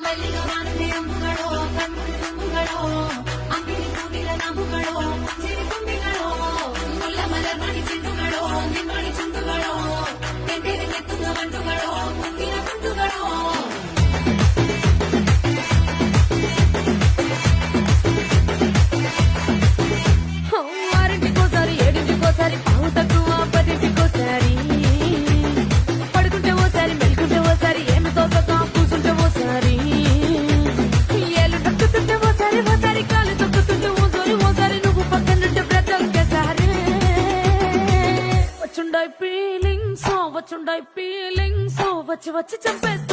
ಮಲ್ಲಿಗವಾನನೆ ಅಂಬುಗಳೋ ಕಣ್ಣುಡಿ ತುಂಬುಗಳೋ ಅಂಬಿಳಿ ಕೂಗಿಲ ನಂಬುಗಳೋ ಸಿರಿ ತುಂಬಿಗಳೋ ಮುಲ್ಲ ಮಲರ್ ಮಣಿ ಚಿಂಡುಗಳೋ ನಿಮ್ಮಣಿ ಚುಂಡುಗಳೋ ತೆಂಡೆಗೆ ನೆತ್ತುಂಗ ಮಂಡುಗಳೋ ಮುಂದಿನ ತುಂಡುಗಳೋ ఆరింటికోసారి ఏడింటికోసారి పావు తక్కువ పదింటికోసారి పడుకుంటే ఓసారి మెలుకుంటే ఓసారి ఏమి తోసగా కూసుంటే ఓసారి ఏళ్ళు తక్కుతుంటే ఓసారి ఓసారి కాలు తక్కుతుంటే ఓసారి నువ్వు పక్కనుంటే బ్రతొకేసారి వచ్చుండాయి ఫీలింగ్స్ వచ్చి వచ్చి చంపేస్తా